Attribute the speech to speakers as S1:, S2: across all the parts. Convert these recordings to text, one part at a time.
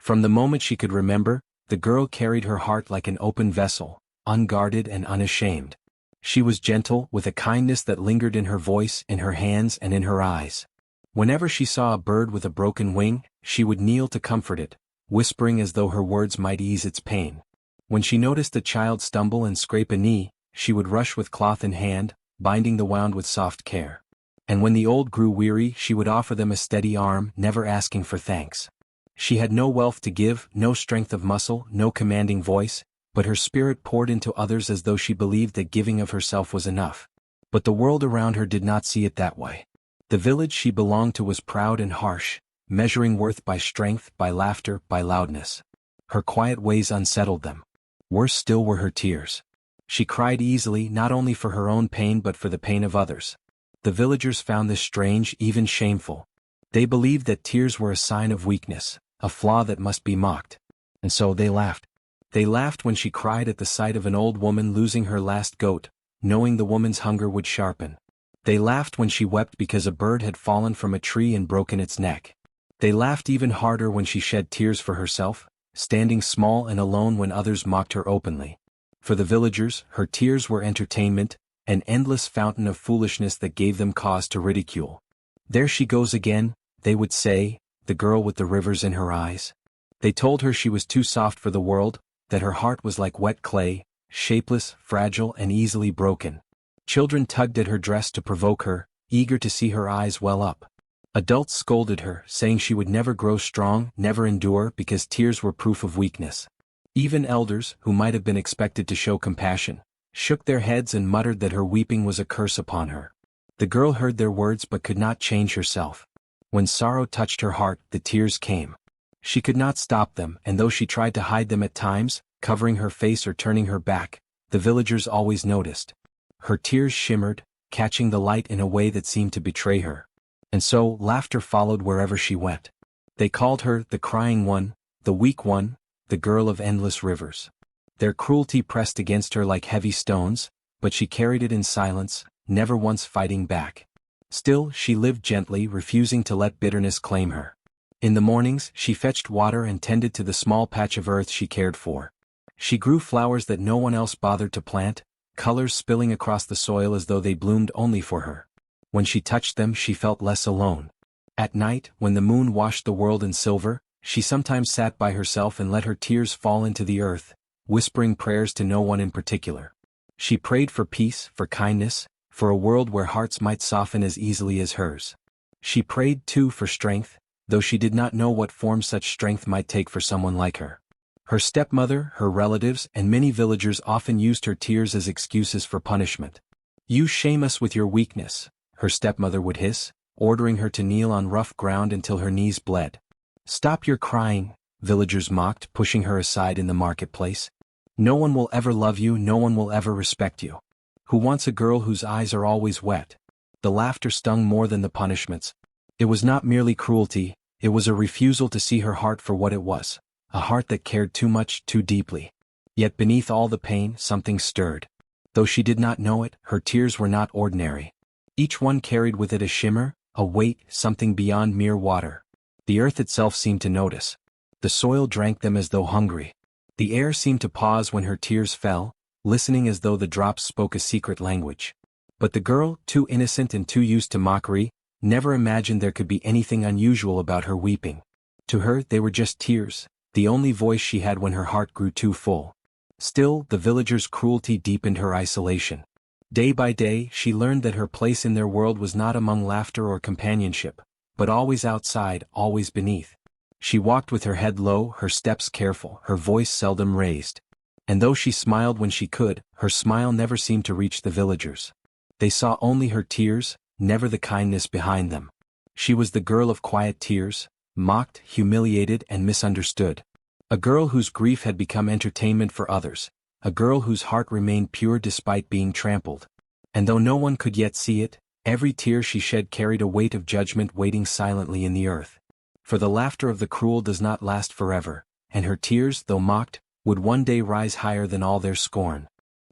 S1: From the moment she could remember, the girl carried her heart like an open vessel, unguarded and unashamed. She was gentle, with a kindness that lingered in her voice, in her hands and in her eyes. Whenever she saw a bird with a broken wing, she would kneel to comfort it, whispering as though her words might ease its pain. When she noticed a child stumble and scrape a knee, she would rush with cloth in hand, binding the wound with soft care. And when the old grew weary, she would offer them a steady arm, never asking for thanks. She had no wealth to give, no strength of muscle, no commanding voice, but her spirit poured into others as though she believed that giving of herself was enough. But the world around her did not see it that way. The village she belonged to was proud and harsh, measuring worth by strength, by laughter, by loudness. Her quiet ways unsettled them. Worse still were her tears. She cried easily, not only for her own pain but for the pain of others. The villagers found this strange, even shameful. They believed that tears were a sign of weakness, a flaw that must be mocked. And so they laughed. They laughed when she cried at the sight of an old woman losing her last goat, knowing the woman's hunger would sharpen. They laughed when she wept because a bird had fallen from a tree and broken its neck. They laughed even harder when she shed tears for herself, standing small and alone when others mocked her openly. For the villagers, her tears were entertainment, an endless fountain of foolishness that gave them cause to ridicule. "There she goes again," they would say, "the girl with the rivers in her eyes." They told her she was too soft for the world, that her heart was like wet clay, shapeless, fragile and easily broken. Children tugged at her dress to provoke her, eager to see her eyes well up. Adults scolded her, saying she would never grow strong, never endure, because tears were proof of weakness. Even elders, who might have been expected to show compassion, shook their heads and muttered that her weeping was a curse upon her. The girl heard their words but could not change herself. When sorrow touched her heart, the tears came. She could not stop them, and though she tried to hide them at times, covering her face or turning her back, the villagers always noticed. Her tears shimmered, catching the light in a way that seemed to betray her. And so, laughter followed wherever she went. They called her the crying one, the weak one, the girl of endless rivers. Their cruelty pressed against her like heavy stones, but she carried it in silence, never once fighting back. Still, she lived gently, refusing to let bitterness claim her. In the mornings, she fetched water and tended to the small patch of earth she cared for. She grew flowers that no one else bothered to plant, colors spilling across the soil as though they bloomed only for her. When she touched them, she felt less alone. At night, when the moon washed the world in silver, she sometimes sat by herself and let her tears fall into the earth, whispering prayers to no one in particular. She prayed for peace, for kindness, for a world where hearts might soften as easily as hers. She prayed, too, for strength, though she did not know what form such strength might take for someone like her. Her stepmother, her relatives, and many villagers often used her tears as excuses for punishment. "You shame us with your weakness," her stepmother would hiss, ordering her to kneel on rough ground until her knees bled. "Stop your crying," villagers mocked, pushing her aside in the marketplace. "No one will ever love you, no one will ever respect you. Who wants a girl whose eyes are always wet?" The laughter stung more than the punishments. It was not merely cruelty, it was a refusal to see her heart for what it was, a heart that cared too much, too deeply. Yet beneath all the pain, something stirred. Though she did not know it, her tears were not ordinary. Each one carried with it a shimmer, a weight, something beyond mere water. The earth itself seemed to notice. The soil drank them as though hungry. The air seemed to pause when her tears fell, listening as though the drops spoke a secret language. But the girl, too innocent and too used to mockery, never imagined there could be anything unusual about her weeping. To her, they were just tears, the only voice she had when her heart grew too full. Still, the villagers' cruelty deepened her isolation. Day by day, she learned that her place in their world was not among laughter or companionship, but always outside, always beneath. She walked with her head low, her steps careful, her voice seldom raised. And though she smiled when she could, her smile never seemed to reach the villagers. They saw only her tears, never the kindness behind them. She was the girl of quiet tears, mocked, humiliated, and misunderstood. A girl whose grief had become entertainment for others, a girl whose heart remained pure despite being trampled. And though no one could yet see it, every tear she shed carried a weight of judgment waiting silently in the earth. For the laughter of the cruel does not last forever, and her tears, though mocked, would one day rise higher than all their scorn.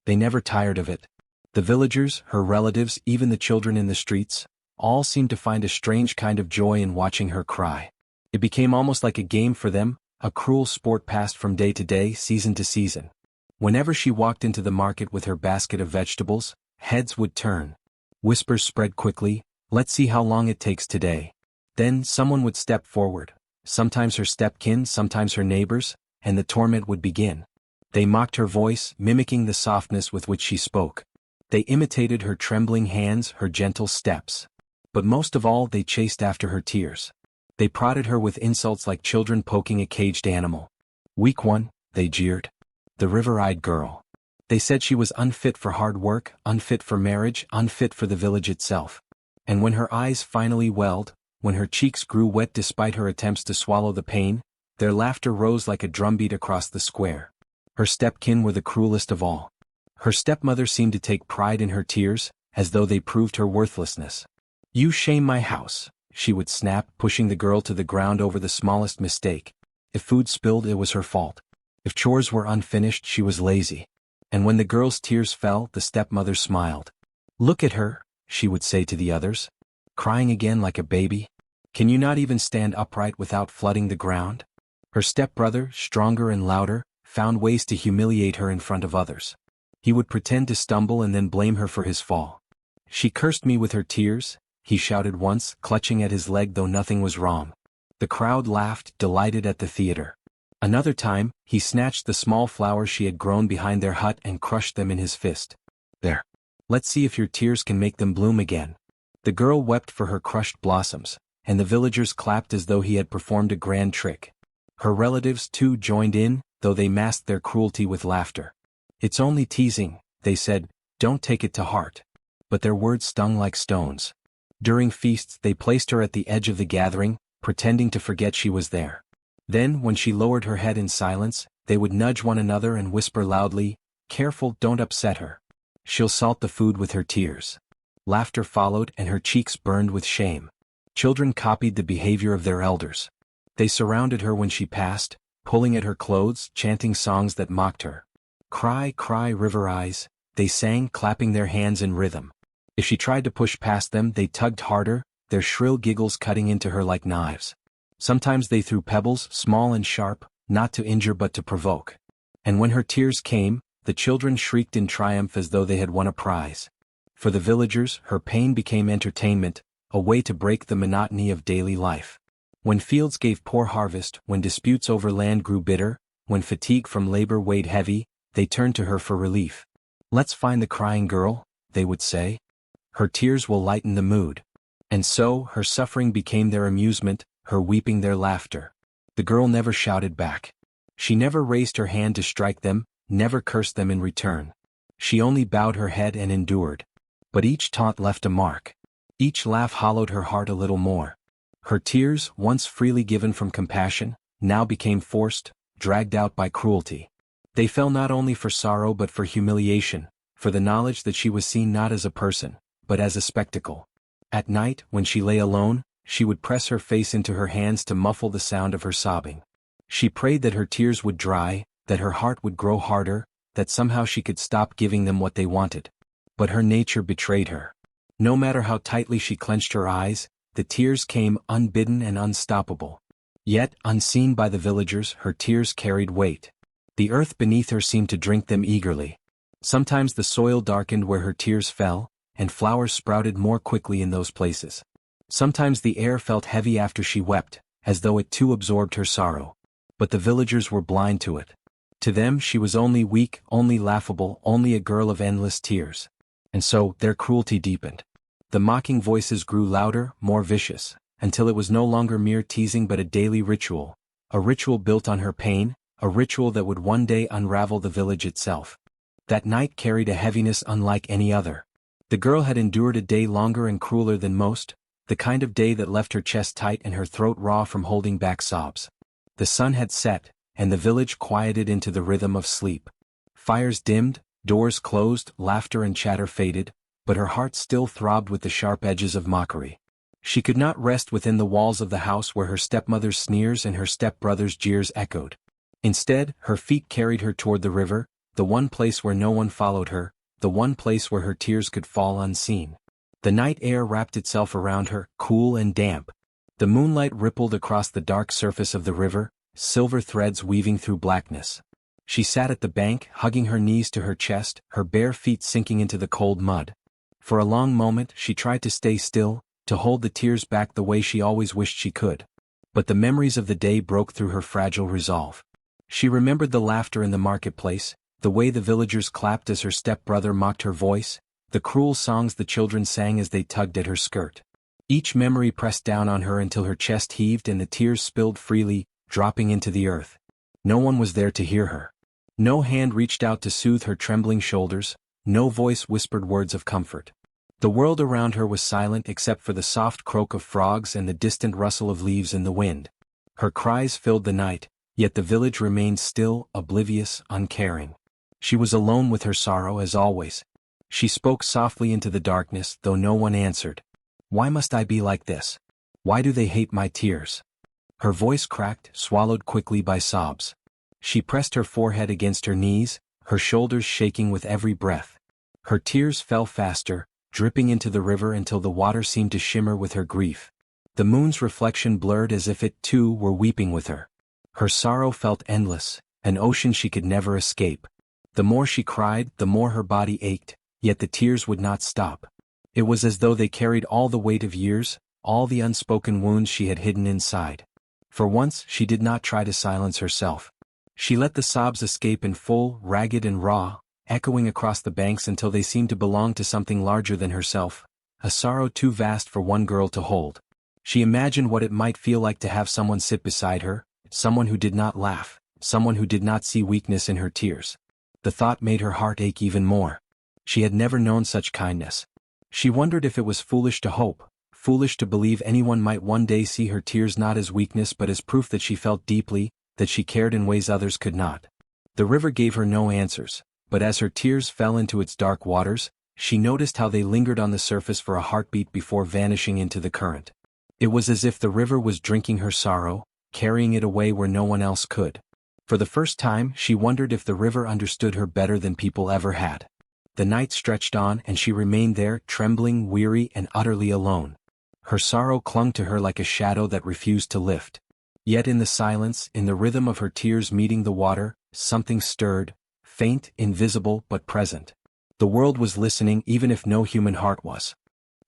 S1: They never tired of it. The villagers, her relatives, even the children in the streets, all seemed to find a strange kind of joy in watching her cry. It became almost like a game for them, A cruel sport passed from day to day, season to season. Whenever she walked into the market with her basket of vegetables, heads would turn. Whispers spread quickly, "Let's see how long it takes today." Then someone would step forward, sometimes her stepkin, sometimes her neighbors, and the torment would begin. They mocked her voice, mimicking the softness with which she spoke. They imitated her trembling hands, her gentle steps. But most of all, they chased after her tears. They prodded her with insults like children poking a caged animal. "Weak one," they jeered. "The river-eyed girl." They said she was unfit for hard work, unfit for marriage, unfit for the village itself. And when her eyes finally welled, when her cheeks grew wet despite her attempts to swallow the pain, their laughter rose like a drumbeat across the square. Her stepkin were the cruelest of all. Her stepmother seemed to take pride in her tears, as though they proved her worthlessness. "You shame my house," she would snap, pushing the girl to the ground over the smallest mistake. If food spilled, it was her fault. If chores were unfinished, she was lazy. And when the girl's tears fell, the stepmother smiled. "Look at her," she would say to the others. "Crying again like a baby? Can you not even stand upright without flooding the ground?" Her stepbrother, stronger and louder, found ways to humiliate her in front of others. He would pretend to stumble and then blame her for his fall. "She cursed me with her tears," he shouted once, clutching at his leg though nothing was wrong. The crowd laughed, delighted at the theater. Another time, he snatched the small flowers she had grown behind their hut and crushed them in his fist. "There. Let's see if your tears can make them bloom again." The girl wept for her crushed blossoms, and the villagers clapped as though he had performed a grand trick. Her relatives, too, joined in, though they masked their cruelty with laughter. "It's only teasing," they said, "don't take it to heart." But their words stung like stones. During feasts they placed her at the edge of the gathering, pretending to forget she was there. Then, when she lowered her head in silence, they would nudge one another and whisper loudly, "Careful, don't upset her. She'll salt the food with her tears." Laughter followed and her cheeks burned with shame. Children copied the behavior of their elders. They surrounded her when she passed, pulling at her clothes, chanting songs that mocked her. "Cry, cry, river eyes," they sang, clapping their hands in rhythm. If she tried to push past them, they tugged harder, their shrill giggles cutting into her like knives. Sometimes they threw pebbles, small and sharp, not to injure but to provoke. And when her tears came, the children shrieked in triumph as though they had won a prize. For the villagers, her pain became entertainment, a way to break the monotony of daily life. When fields gave poor harvest, when disputes over land grew bitter, when fatigue from labor weighed heavy, they turned to her for relief. "Let's find the crying girl," they would say. "Her tears will lighten the mood." And so, her suffering became their amusement, her weeping their laughter. The girl never shouted back. She never raised her hand to strike them, never cursed them in return. She only bowed her head and endured. But each taunt left a mark. Each laugh hollowed her heart a little more. Her tears, once freely given from compassion, now became forced, dragged out by cruelty. They fell not only for sorrow but for humiliation, for the knowledge that she was seen not as a person, but as a spectacle. At night, when she lay alone, she would press her face into her hands to muffle the sound of her sobbing. She prayed that her tears would dry, that her heart would grow harder, that somehow she could stop giving them what they wanted. But her nature betrayed her. No matter how tightly she clenched her eyes, the tears came unbidden and unstoppable. Yet, unseen by the villagers, her tears carried weight. The earth beneath her seemed to drink them eagerly. Sometimes the soil darkened where her tears fell, and flowers sprouted more quickly in those places. Sometimes the air felt heavy after she wept, as though it too absorbed her sorrow. But the villagers were blind to it. To them she was only weak, only laughable, only a girl of endless tears. And so, their cruelty deepened. The mocking voices grew louder, more vicious, until it was no longer mere teasing but a daily ritual, a ritual built on her pain, a ritual that would one day unravel the village itself. That night carried a heaviness unlike any other. The girl had endured a day longer and crueler than most, the kind of day that left her chest tight and her throat raw from holding back sobs. The sun had set, and the village quieted into the rhythm of sleep. Fires dimmed, doors closed, laughter and chatter faded, but her heart still throbbed with the sharp edges of mockery. She could not rest within the walls of the house where her stepmother's sneers and her stepbrother's jeers echoed. Instead, her feet carried her toward the river, the one place where no one followed her, the one place where her tears could fall unseen. The night air wrapped itself around her, cool and damp. The moonlight rippled across the dark surface of the river, silver threads weaving through blackness. She sat at the bank, hugging her knees to her chest, her bare feet sinking into the cold mud. For a long moment she tried to stay still, to hold the tears back the way she always wished she could. But the memories of the day broke through her fragile resolve. She remembered the laughter in the marketplace, the way the villagers clapped as her stepbrother mocked her voice, the cruel songs the children sang as they tugged at her skirt. Each memory pressed down on her until her chest heaved and the tears spilled freely, dropping into the earth. No one was there to hear her. No hand reached out to soothe her trembling shoulders, no voice whispered words of comfort. The world around her was silent except for the soft croak of frogs and the distant rustle of leaves in the wind. Her cries filled the night, yet the village remained still, oblivious, uncaring. She was alone with her sorrow as always. She spoke softly into the darkness, though no one answered. "Why must I be like this? Why do they hate my tears?" Her voice cracked, swallowed quickly by sobs. She pressed her forehead against her knees, her shoulders shaking with every breath. Her tears fell faster, dripping into the river until the water seemed to shimmer with her grief. The moon's reflection blurred as if it too were weeping with her. Her sorrow felt endless, an ocean she could never escape. The more she cried, the more her body ached, yet the tears would not stop. It was as though they carried all the weight of years, all the unspoken wounds she had hidden inside. For once she did not try to silence herself. She let the sobs escape in full, ragged and raw, echoing across the banks until they seemed to belong to something larger than herself, a sorrow too vast for one girl to hold. She imagined what it might feel like to have someone sit beside her, someone who did not laugh, someone who did not see weakness in her tears. The thought made her heart ache even more. She had never known such kindness. She wondered if it was foolish to hope, foolish to believe anyone might one day see her tears not as weakness but as proof that she felt deeply, that she cared in ways others could not. The river gave her no answers, but as her tears fell into its dark waters, she noticed how they lingered on the surface for a heartbeat before vanishing into the current. It was as if the river was drinking her sorrow, carrying it away where no one else could. For the first time she wondered if the river understood her better than people ever had. The night stretched on and she remained there, trembling, weary and utterly alone. Her sorrow clung to her like a shadow that refused to lift. Yet in the silence, in the rhythm of her tears meeting the water, something stirred, faint, invisible but present. The world was listening even if no human heart was.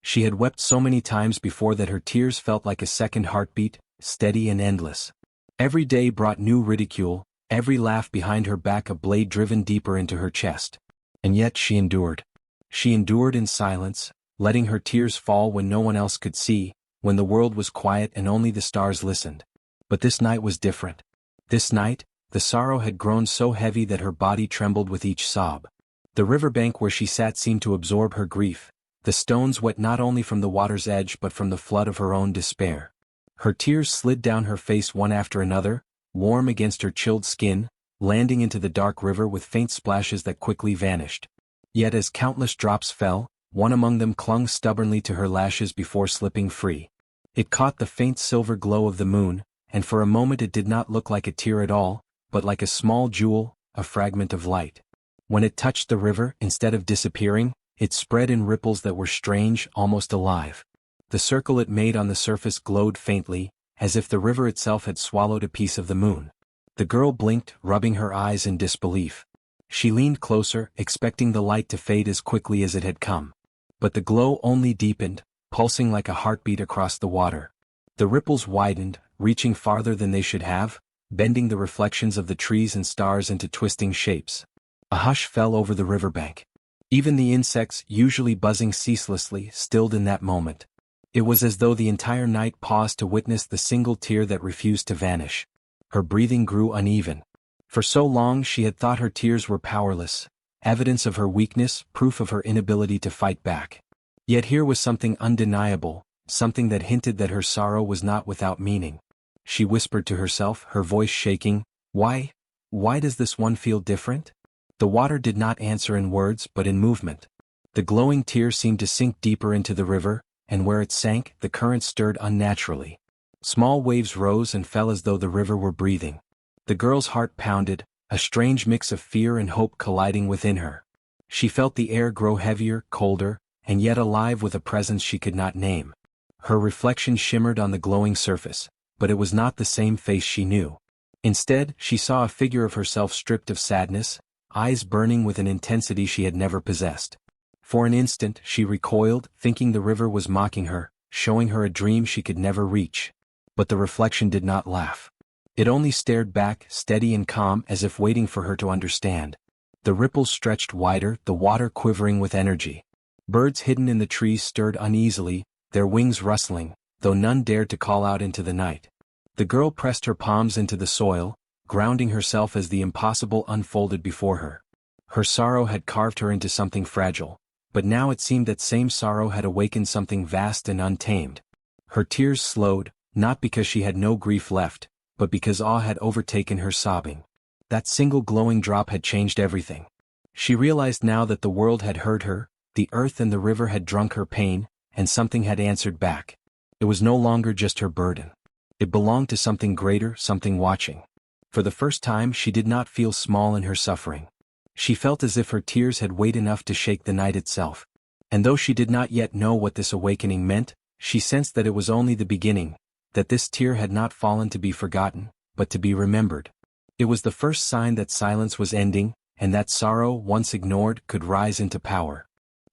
S1: She had wept so many times before that her tears felt like a second heartbeat, steady and endless. Every day brought new ridicule, every laugh behind her back a blade driven deeper into her chest. And yet she endured. She endured in silence, letting her tears fall when no one else could see, when the world was quiet and only the stars listened. But this night was different. This night, the sorrow had grown so heavy that her body trembled with each sob. The riverbank where she sat seemed to absorb her grief, the stones wet not only from the water's edge but from the flood of her own despair. Her tears slid down her face one after another, warm against her chilled skin, landing into the dark river with faint splashes that quickly vanished. Yet as countless drops fell, one among them clung stubbornly to her lashes before slipping free. It caught the faint silver glow of the moon, and for a moment it did not look like a tear at all, but like a small jewel, a fragment of light. When it touched the river, instead of disappearing, it spread in ripples that were strange, almost alive. The circle it made on the surface glowed faintly, as if the river itself had swallowed a piece of the moon. The girl blinked, rubbing her eyes in disbelief. She leaned closer, expecting the light to fade as quickly as it had come. But the glow only deepened, pulsing like a heartbeat across the water. The ripples widened, reaching farther than they should have, bending the reflections of the trees and stars into twisting shapes. A hush fell over the riverbank. Even the insects, usually buzzing ceaselessly, stilled in that moment. It was as though the entire night paused to witness the single tear that refused to vanish. Her breathing grew uneven. For so long she had thought her tears were powerless, evidence of her weakness, proof of her inability to fight back. Yet here was something undeniable, something that hinted that her sorrow was not without meaning. She whispered to herself, her voice shaking, Why does this one feel different?" The water did not answer in words but in movement. The glowing tear seemed to sink deeper into the river, and where it sank, the current stirred unnaturally. Small waves rose and fell as though the river were breathing. The girl's heart pounded, a strange mix of fear and hope colliding within her. She felt the air grow heavier, colder, and yet alive with a presence she could not name. Her reflection shimmered on the glowing surface, but it was not the same face she knew. Instead, she saw a figure of herself stripped of sadness, eyes burning with an intensity she had never possessed. For an instant she recoiled, thinking the river was mocking her, showing her a dream she could never reach. But the reflection did not laugh. It only stared back, steady and calm, as if waiting for her to understand. The ripples stretched wider, the water quivering with energy. Birds hidden in the trees stirred uneasily, their wings rustling, though none dared to call out into the night. The girl pressed her palms into the soil, grounding herself as the impossible unfolded before her. Her sorrow had carved her into something fragile, but now it seemed that same sorrow had awakened something vast and untamed. Her tears slowed, not because she had no grief left, but because awe had overtaken her sobbing. That single glowing drop had changed everything. She realized now that the world had heard her, the earth and the river had drunk her pain, and something had answered back. It was no longer just her burden. It belonged to something greater, something watching. For the first time she did not feel small in her suffering. She felt as if her tears had weight enough to shake the night itself. And though she did not yet know what this awakening meant, she sensed that it was only the beginning, that this tear had not fallen to be forgotten, but to be remembered. It was the first sign that silence was ending, and that sorrow, once ignored, could rise into power.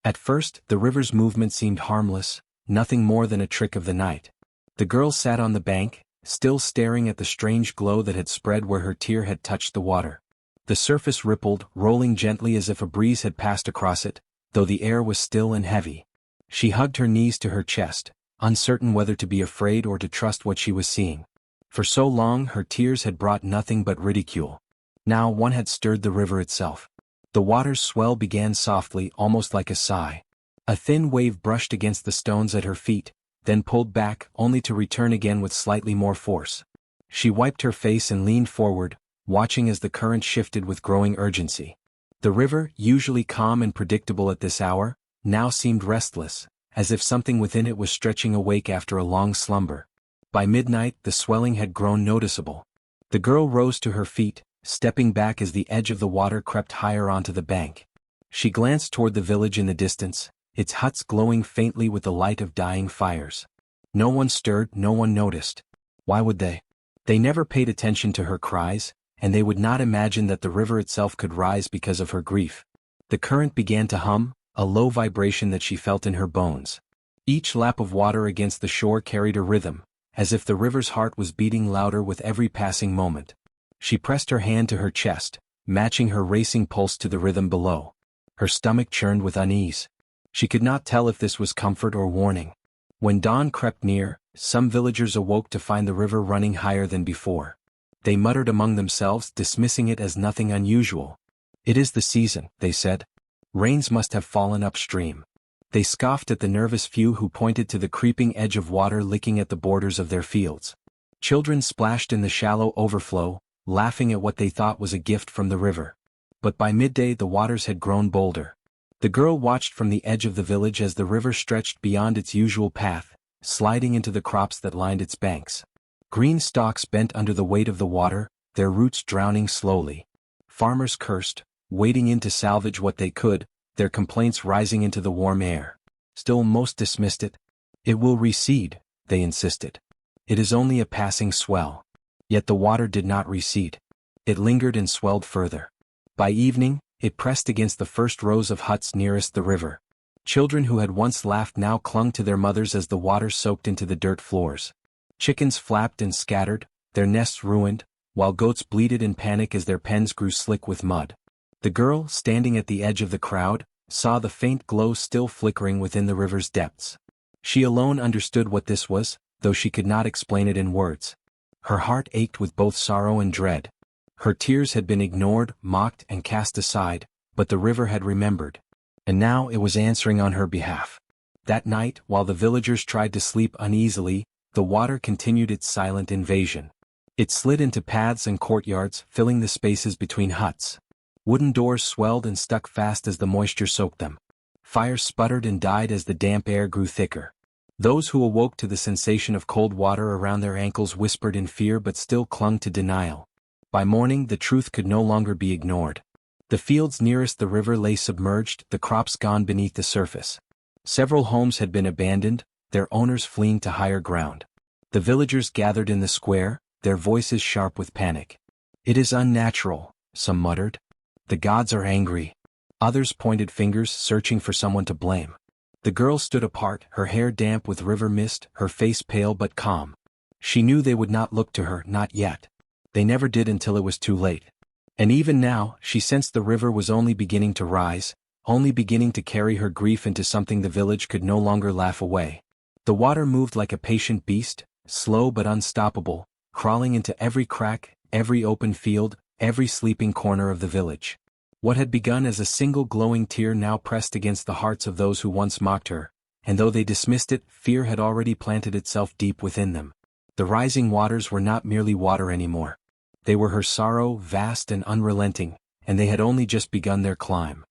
S1: At first, the river's movement seemed harmless, nothing more than a trick of the night. The girl sat on the bank, still staring at the strange glow that had spread where her tear had touched the water. The surface rippled, rolling gently as if a breeze had passed across it, though the air was still and heavy. She hugged her knees to her chest, uncertain whether to be afraid or to trust what she was seeing. For so long her tears had brought nothing but ridicule. Now one had stirred the river itself. The water's swell began softly, almost like a sigh. A thin wave brushed against the stones at her feet, then pulled back, only to return again with slightly more force. She wiped her face and leaned forward, watching as the current shifted with growing urgency. The river, usually calm and predictable at this hour, now seemed restless, as if something within it was stretching awake after a long slumber. By midnight the swelling had grown noticeable. The girl rose to her feet, stepping back as the edge of the water crept higher onto the bank. She glanced toward the village in the distance, its huts glowing faintly with the light of dying fires. No one stirred, no one noticed. Why would they? They never paid attention to her cries, and they would not imagine that the river itself could rise because of her grief. The current began to hum, a low vibration that she felt in her bones. Each lap of water against the shore carried a rhythm, as if the river's heart was beating louder with every passing moment. She pressed her hand to her chest, matching her racing pulse to the rhythm below. Her stomach churned with unease. She could not tell if this was comfort or warning. When dawn crept near, some villagers awoke to find the river running higher than before. They muttered among themselves, dismissing it as nothing unusual. "It is the season," they said. "Rains must have fallen upstream." They scoffed at the nervous few who pointed to the creeping edge of water licking at the borders of their fields. Children splashed in the shallow overflow, laughing at what they thought was a gift from the river. But by midday the waters had grown bolder. The girl watched from the edge of the village as the river stretched beyond its usual path, sliding into the crops that lined its banks. Green stalks bent under the weight of the water, their roots drowning slowly. Farmers cursed, wading in to salvage what they could, their complaints rising into the warm air. Still most dismissed it. "It will recede," they insisted. "It is only a passing swell." Yet the water did not recede. It lingered and swelled further. By evening, it pressed against the first rows of huts nearest the river. Children who had once laughed now clung to their mothers as the water soaked into the dirt floors. Chickens flapped and scattered, their nests ruined, while goats bleated in panic as their pens grew slick with mud. The girl, standing at the edge of the crowd, saw the faint glow still flickering within the river's depths. She alone understood what this was, though she could not explain it in words. Her heart ached with both sorrow and dread. Her tears had been ignored, mocked, and cast aside, but the river had remembered. And now it was answering on her behalf. That night, while the villagers tried to sleep uneasily, the water continued its silent invasion. It slid into paths and courtyards, filling the spaces between huts. Wooden doors swelled and stuck fast as the moisture soaked them. Fires sputtered and died as the damp air grew thicker. Those who awoke to the sensation of cold water around their ankles whispered in fear but still clung to denial. By morning the truth could no longer be ignored. The fields nearest the river lay submerged, the crops gone beneath the surface. Several homes had been abandoned, their owners fleeing to higher ground. The villagers gathered in the square, their voices sharp with panic. "It is unnatural," some muttered. "The gods are angry." Others pointed fingers, searching for someone to blame. The girl stood apart, her hair damp with river mist, her face pale but calm. She knew they would not look to her, not yet. They never did until it was too late. And even now, she sensed the river was only beginning to rise, only beginning to carry her grief into something the village could no longer laugh away. The water moved like a patient beast, slow but unstoppable, crawling into every crack, every open field, every sleeping corner of the village. What had begun as a single glowing tear now pressed against the hearts of those who once mocked her, and though they dismissed it, fear had already planted itself deep within them. The rising waters were not merely water anymore. They were her sorrow, vast and unrelenting, and they had only just begun their climb.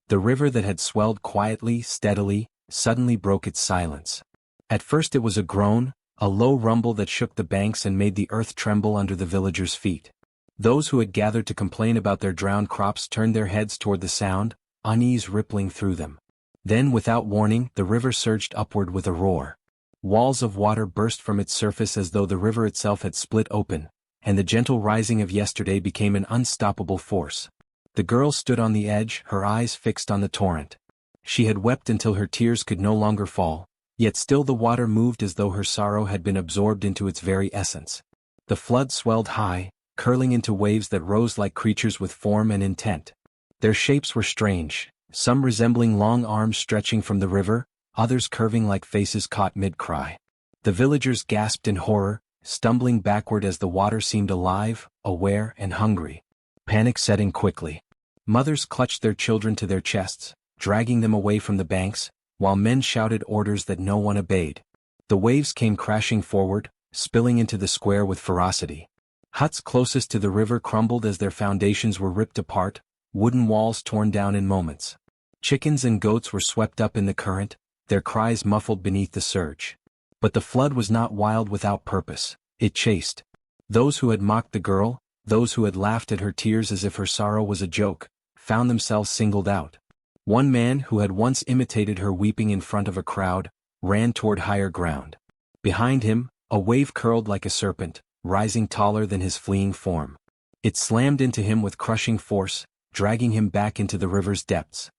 S1: The river that had swelled quietly, steadily, suddenly broke its silence. At first it was a groan, a low rumble that shook the banks and made the earth tremble under the villagers' feet. Those who had gathered to complain about their drowned crops turned their heads toward the sound, unease rippling through them. Then, without warning, the river surged upward with a roar. Walls of water burst from its surface as though the river itself had split open, and the gentle rising of yesterday became an unstoppable force. The girl stood on the edge, her eyes fixed on the torrent. She had wept until her tears could no longer fall, yet still the water moved as though her sorrow had been absorbed into its very essence. The flood swelled high, curling into waves that rose like creatures with form and intent. Their shapes were strange, some resembling long arms stretching from the river, others curving like faces caught mid-cry. The villagers gasped in horror, stumbling backward as the water seemed alive, aware and hungry. Panic set in quickly. Mothers clutched their children to their chests, dragging them away from the banks, while men shouted orders that no one obeyed. The waves came crashing forward, spilling into the square with ferocity. Huts closest to the river crumbled as their foundations were ripped apart, wooden walls torn down in moments. Chickens and goats were swept up in the current, their cries muffled beneath the surge. But the flood was not wild without purpose, it chased. Those who had mocked the girl, those who had laughed at her tears as if her sorrow was a joke, found themselves singled out. One man who had once imitated her weeping in front of a crowd, ran toward higher ground. Behind him, a wave curled like a serpent, rising taller than his fleeing form. It slammed into him with crushing force, dragging him back into the river's depths.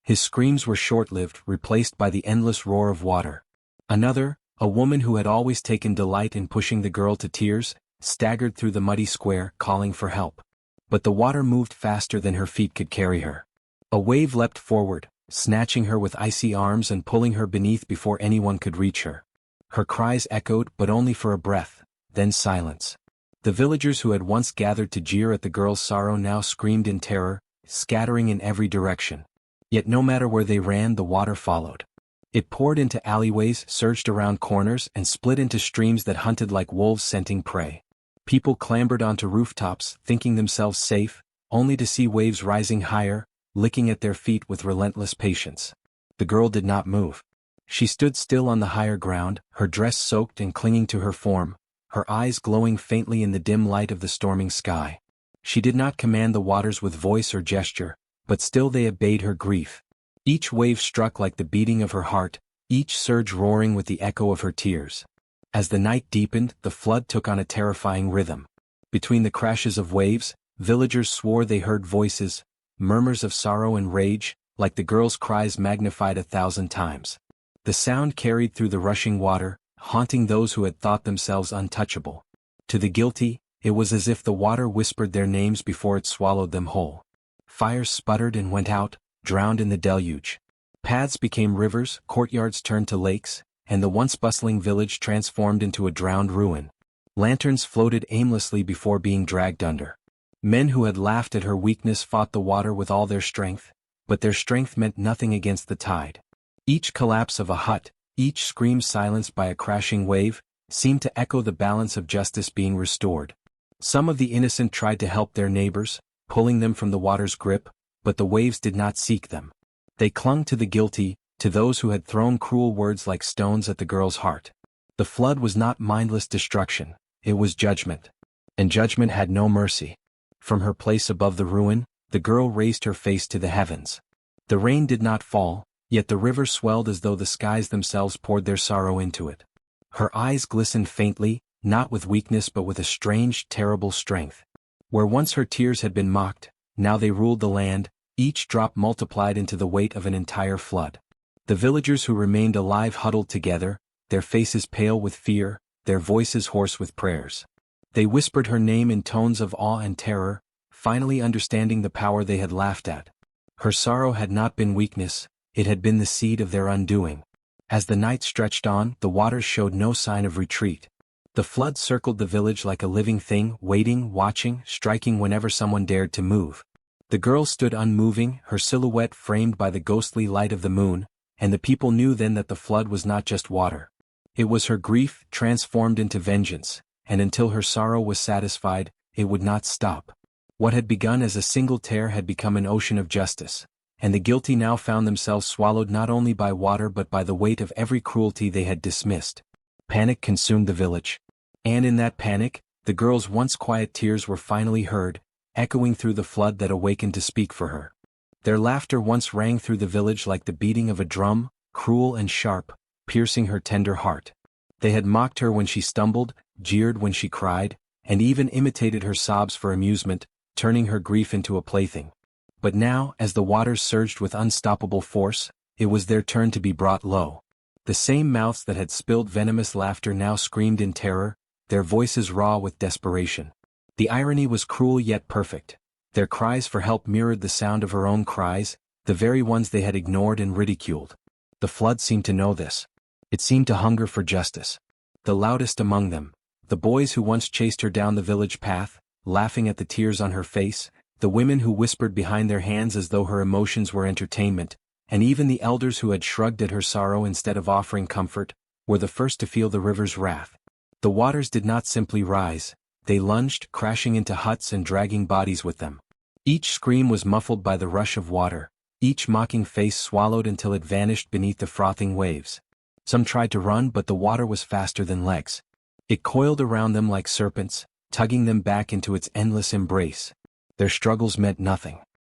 S1: His screams were short-lived, replaced by the endless roar of water. Another, a woman who had always taken delight in pushing the girl to tears, staggered through the muddy square, calling for help. But the water moved faster than her feet could carry her. A wave leapt forward, snatching her with icy arms and pulling her beneath before anyone could reach her. Her cries echoed, but only for a breath, then silence. The villagers who had once gathered to jeer at the girl's sorrow now screamed in terror, scattering in every direction. Yet no matter where they ran, the water followed. It poured into alleyways, surged around corners, and split into streams that hunted like wolves scenting prey. People clambered onto rooftops, thinking themselves safe, only to see waves rising higher, licking at their feet with relentless patience. The girl did not move. She stood still on the higher ground, her dress soaked and clinging to her form, her eyes glowing faintly in the dim light of the storming sky. She did not command the waters with voice or gesture, but still they obeyed her grief. Each wave struck like the beating of her heart, each surge roaring with the echo of her tears. As the night deepened, the flood took on a terrifying rhythm. Between the crashes of waves, villagers swore they heard voices, murmurs of sorrow and rage, like the girl's cries magnified 1,000 times. The sound carried through the rushing water, haunting those who had thought themselves untouchable. To the guilty, it was as if the water whispered their names before it swallowed them whole. Fires sputtered and went out, drowned in the deluge. Paths became rivers, courtyards turned to lakes, and the once bustling village transformed into a drowned ruin. Lanterns floated aimlessly before being dragged under. Men who had laughed at her weakness fought the water with all their strength, but their strength meant nothing against the tide. Each collapse of a hut, each scream silenced by a crashing wave, seemed to echo the balance of justice being restored. Some of the innocent tried to help their neighbors, pulling them from the water's grip, but the waves did not seek them. They clung to the guilty, to those who had thrown cruel words like stones at the girl's heart. The flood was not mindless destruction, it was judgment. And judgment had no mercy. From her place above the ruin, the girl raised her face to the heavens. The rain did not fall, yet the river swelled as though the skies themselves poured their sorrow into it. Her eyes glistened faintly, not with weakness but with a strange, terrible strength. Where once her tears had been mocked, now they ruled the land, each drop multiplied into the weight of an entire flood. The villagers who remained alive huddled together, their faces pale with fear, their voices hoarse with prayers. They whispered her name in tones of awe and terror, finally understanding the power they had laughed at. Her sorrow had not been weakness, it had been the seed of their undoing. As the night stretched on, the waters showed no sign of retreat. The flood circled the village like a living thing, waiting, watching, striking whenever someone dared to move. The girl stood unmoving, her silhouette framed by the ghostly light of the moon, and the people knew then that the flood was not just water. It was her grief, transformed into vengeance, and until her sorrow was satisfied, it would not stop. What had begun as a single tear had become an ocean of justice, and the guilty now found themselves swallowed not only by water but by the weight of every cruelty they had dismissed. Panic consumed the village. And in that panic, the girl's once quiet tears were finally heard, echoing through the flood that awakened to speak for her. Their laughter once rang through the village like the beating of a drum, cruel and sharp, piercing her tender heart. They had mocked her when she stumbled, jeered when she cried, and even imitated her sobs for amusement, turning her grief into a plaything. But now, as the waters surged with unstoppable force, it was their turn to be brought low. The same mouths that had spilled venomous laughter now screamed in terror, their voices raw with desperation. The irony was cruel yet perfect. Their cries for help mirrored the sound of her own cries, the very ones they had ignored and ridiculed. The flood seemed to know this. It seemed to hunger for justice. The loudest among them, the boys who once chased her down the village path, laughing at the tears on her face, the women who whispered behind their hands as though her emotions were entertainment, and even the elders who had shrugged at her sorrow instead of offering comfort, were the first to feel the river's wrath. The waters did not simply rise, they lunged, crashing into huts and dragging bodies with them. Each scream was muffled by the rush of water, each mocking face swallowed until it vanished beneath the frothing waves. Some tried to run, but the water was faster than legs. It coiled around them like serpents, tugging them back into its endless embrace. Their struggles meant nothing.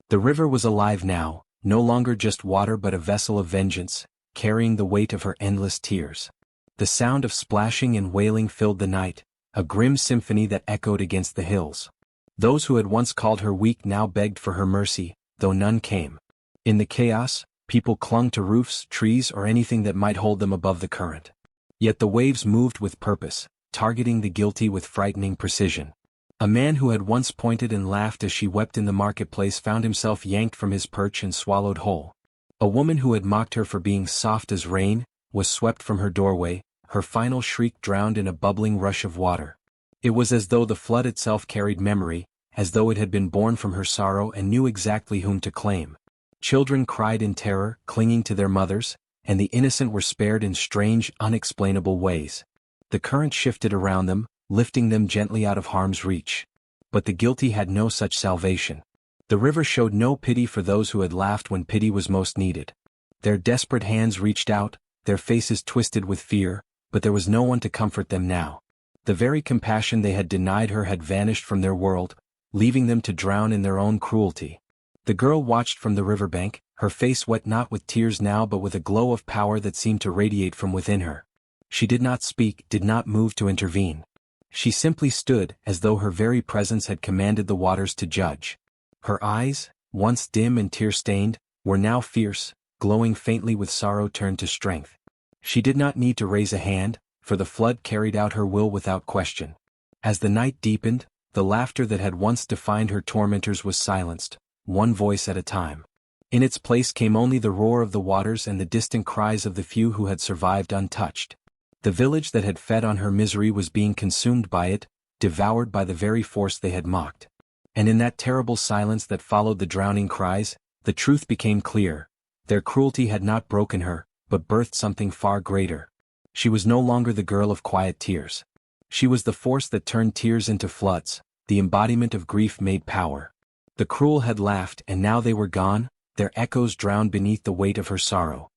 S1: The river was alive now, no longer just water but a vessel of vengeance, carrying the weight of her endless tears. The sound of splashing and wailing filled the night, a grim symphony that echoed against the hills. Those who had once called her weak now begged for her mercy, though none came. In the chaos, people clung to roofs, trees, or anything that might hold them above the current. Yet the waves moved with purpose, targeting the guilty with frightening precision. A man who had once pointed and laughed as she wept in the marketplace found himself yanked from his perch and swallowed whole. A woman who had mocked her for being soft as rain was swept from her doorway, her final shriek drowned in a bubbling rush of water. It was as though the flood itself carried memory, as though it had been born from her sorrow and knew exactly whom to claim. Children cried in terror, clinging to their mothers, and the innocent were spared in strange, unexplainable ways. The current shifted around them, lifting them gently out of harm's reach. But the guilty had no such salvation. The river showed no pity for those who had laughed when pity was most needed. Their desperate hands reached out, their faces twisted with fear, but there was no one to comfort them now. The very compassion they had denied her had vanished from their world, leaving them to drown in their own cruelty. The girl watched from the riverbank, her face wet not with tears now but with a glow of power that seemed to radiate from within her. She did not speak, did not move to intervene. She simply stood, as though her very presence had commanded the waters to judge. Her eyes, once dim and tear-stained, were now fierce, glowing faintly with sorrow turned to strength. She did not need to raise a hand, for the flood carried out her will without question. As the night deepened, the laughter that had once defined her tormentors was silenced, one voice at a time. In its place came only the roar of the waters and the distant cries of the few who had survived untouched. The village that had fed on her misery was being consumed by it, devoured by the very force they had mocked. And in that terrible silence that followed the drowning cries, the truth became clear. Their cruelty had not broken her, but birthed something far greater. She was no longer the girl of quiet tears. She was the force that turned tears into floods, the embodiment of grief made power. The cruel had laughed and now they were gone, their echoes drowned beneath the weight of her sorrow.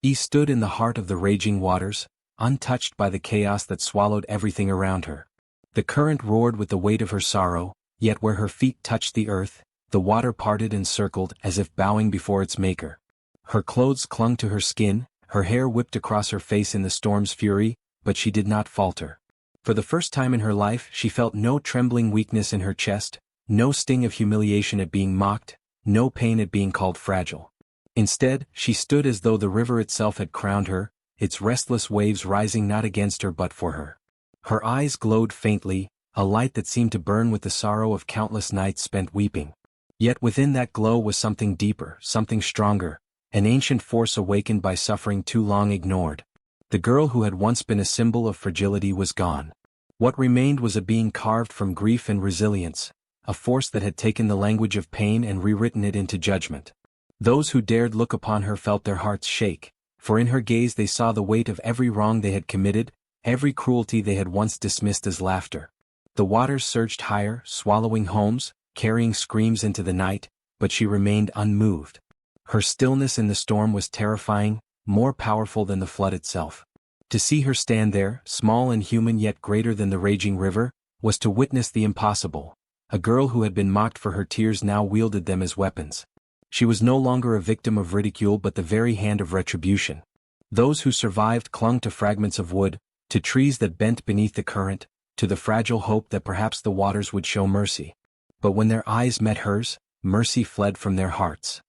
S1: He stood in the heart of the raging waters, untouched by the chaos that swallowed everything around her. The current roared with the weight of her sorrow, yet where her feet touched the earth, the water parted and circled as if bowing before its maker. Her clothes clung to her skin, her hair whipped across her face in the storm's fury, but she did not falter. For the first time in her life she felt no trembling weakness in her chest, no sting of humiliation at being mocked, no pain at being called fragile. Instead, she stood as though the river itself had crowned her, its restless waves rising not against her but for her. Her eyes glowed faintly, a light that seemed to burn with the sorrow of countless nights spent weeping. Yet within that glow was something deeper, something stronger, an ancient force awakened by suffering too long ignored. The girl who had once been a symbol of fragility was gone. What remained was a being carved from grief and resilience, a force that had taken the language of pain and rewritten it into judgment. Those who dared look upon her felt their hearts shake, for in her gaze they saw the weight of every wrong they had committed, every cruelty they had once dismissed as laughter. The waters surged higher, swallowing homes, carrying screams into the night, but she remained unmoved. Her stillness in the storm was terrifying, more powerful than the flood itself. To see her stand there, small and human yet greater than the raging river, was to witness the impossible. A girl who had been mocked for her tears now wielded them as weapons. She was no longer a victim of ridicule but the very hand of retribution. Those who survived clung to fragments of wood, to trees that bent beneath the current, to the fragile hope that perhaps the waters would show mercy. But when their eyes met hers, mercy fled from their hearts.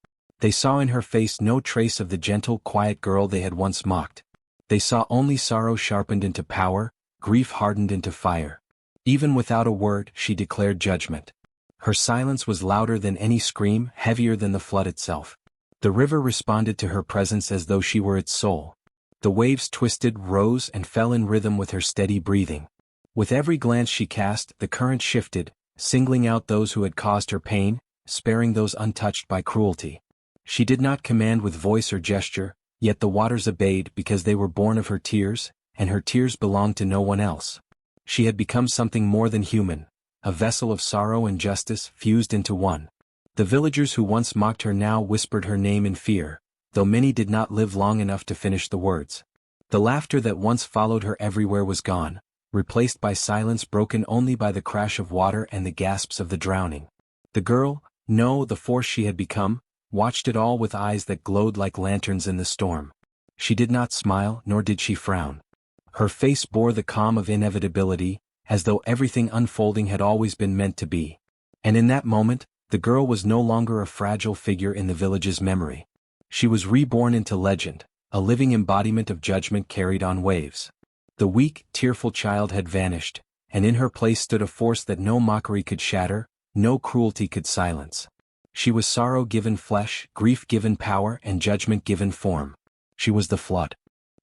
S1: They saw in her face no trace of the gentle, quiet girl they had once mocked. They saw only sorrow sharpened into power, grief hardened into fire. Even without a word, she declared judgment. Her silence was louder than any scream, heavier than the flood itself. The river responded to her presence as though she were its soul. The waves twisted, rose, and fell in rhythm with her steady breathing. With every glance she cast, the current shifted, singling out those who had caused her pain, sparing those untouched by cruelty. She did not command with voice or gesture, yet the waters obeyed because they were born of her tears, and her tears belonged to no one else. She had become something more than human, a vessel of sorrow and justice fused into one. The villagers who once mocked her now whispered her name in fear, though many did not live long enough to finish the words. The laughter that once followed her everywhere was gone, replaced by silence broken only by the crash of water and the gasps of the drowning. The girl, no, the force she had become, watched it all with eyes that glowed like lanterns in the storm. She did not smile, nor did she frown. Her face bore the calm of inevitability, as though everything unfolding had always been meant to be. And in that moment, the girl was no longer a fragile figure in the village's memory. She was reborn into legend, a living embodiment of judgment carried on waves. The weak, tearful child had vanished, and in her place stood a force that no mockery could shatter, no cruelty could silence. She was sorrow given flesh, grief given power, and judgment given form. She was the flood.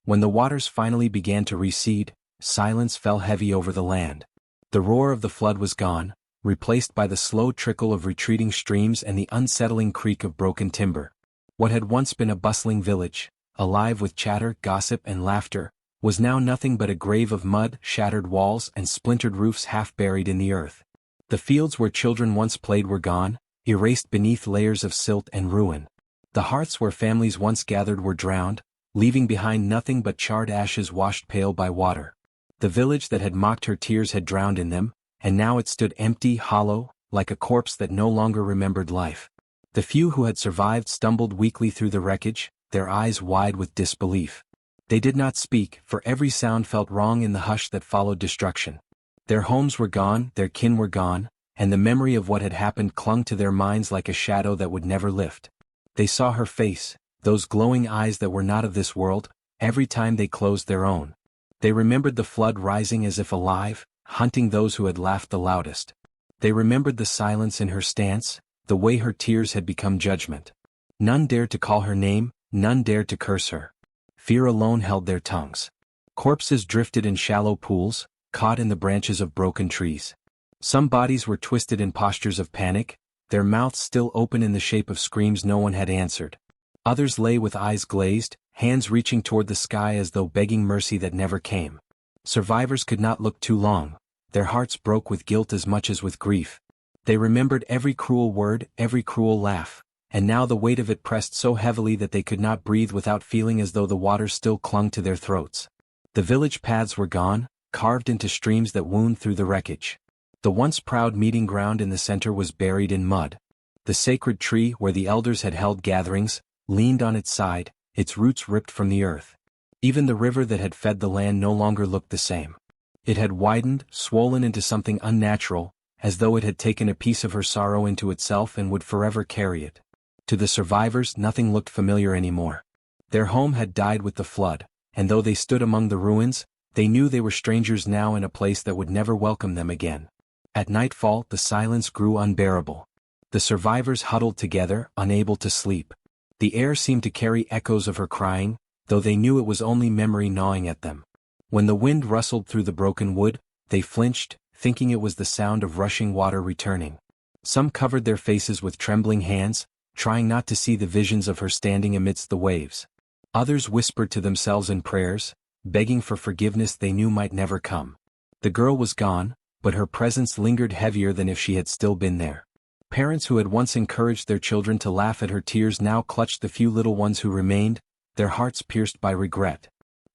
S1: When the waters finally began to recede, silence fell heavy over the land. The roar of the flood was gone, replaced by the slow trickle of retreating streams and the unsettling creak of broken timber. What had once been a bustling village, alive with chatter, gossip, and laughter, was now nothing but a grave of mud, shattered walls, and splintered roofs half buried in the earth. The fields where children once played were gone, erased beneath layers of silt and ruin. The hearths where families once gathered were drowned, leaving behind nothing but charred ashes washed pale by water. The village that had mocked her tears had drowned in them, and now it stood empty, hollow, like a corpse that no longer remembered life. The few who had survived stumbled weakly through the wreckage, their eyes wide with disbelief. They did not speak, for every sound felt wrong in the hush that followed destruction. Their homes were gone, their kin were gone, and the memory of what had happened clung to their minds like a shadow that would never lift. They saw her face, those glowing eyes that were not of this world, every time they closed their own. They remembered the flood rising as if alive, hunting those who had laughed the loudest. They remembered the silence in her stance, the way her tears had become judgment. None dared to call her name, none dared to curse her. Fear alone held their tongues. Corpses drifted in shallow pools, caught in the branches of broken trees. Some bodies were twisted in postures of panic, their mouths still open in the shape of screams no one had answered. Others lay with eyes glazed, hands reaching toward the sky as though begging mercy that never came. Survivors could not look too long, their hearts broke with guilt as much as with grief. They remembered every cruel word, every cruel laugh, and now the weight of it pressed so heavily that they could not breathe without feeling as though the waters still clung to their throats. The village paths were gone, carved into streams that wound through the wreckage. The once proud meeting ground in the center was buried in mud. The sacred tree where the elders had held gatherings, leaned on its side, its roots ripped from the earth. Even the river that had fed the land no longer looked the same. It had widened, swollen into something unnatural, as though it had taken a piece of her sorrow into itself and would forever carry it. To the survivors, nothing looked familiar anymore. Their home had died with the flood, and though they stood among the ruins, they knew they were strangers now in a place that would never welcome them again. At nightfall, the silence grew unbearable. The survivors huddled together, unable to sleep. The air seemed to carry echoes of her crying, though they knew it was only memory gnawing at them. When the wind rustled through the broken wood, they flinched, thinking it was the sound of rushing water returning. Some covered their faces with trembling hands, trying not to see the visions of her standing amidst the waves. Others whispered to themselves in prayers, begging for forgiveness they knew might never come. The girl was gone, but her presence lingered heavier than if she had still been there. Parents who had once encouraged their children to laugh at her tears now clutched the few little ones who remained, their hearts pierced by regret.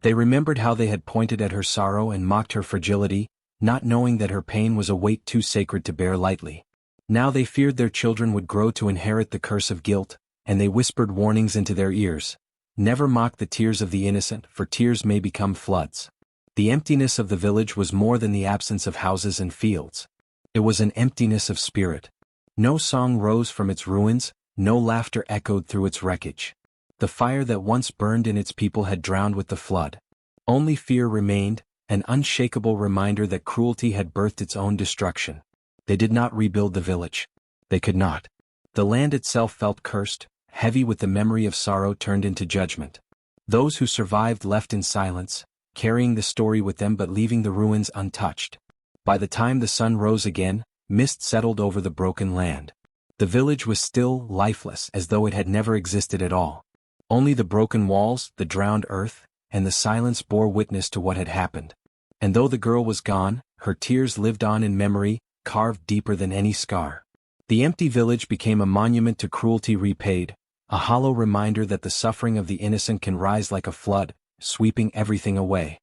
S1: They remembered how they had pointed at her sorrow and mocked her fragility, not knowing that her pain was a weight too sacred to bear lightly. Now they feared their children would grow to inherit the curse of guilt, and they whispered warnings into their ears. Never mock the tears of the innocent, for tears may become floods. The emptiness of the village was more than the absence of houses and fields. It was an emptiness of spirit. No song rose from its ruins, no laughter echoed through its wreckage. The fire that once burned in its people had drowned with the flood. Only fear remained, an unshakable reminder that cruelty had birthed its own destruction. They did not rebuild the village. They could not. The land itself felt cursed, heavy with the memory of sorrow turned into judgment. Those who survived left in silence, carrying the story with them but leaving the ruins untouched. By the time the sun rose again, mist settled over the broken land. The village was still, lifeless, as though it had never existed at all. Only the broken walls, the drowned earth, and the silence bore witness to what had happened. And though the girl was gone, her tears lived on in memory, carved deeper than any scar. The empty village became a monument to cruelty repaid, a hollow reminder that the suffering of the innocent can rise like a flood, sweeping everything away.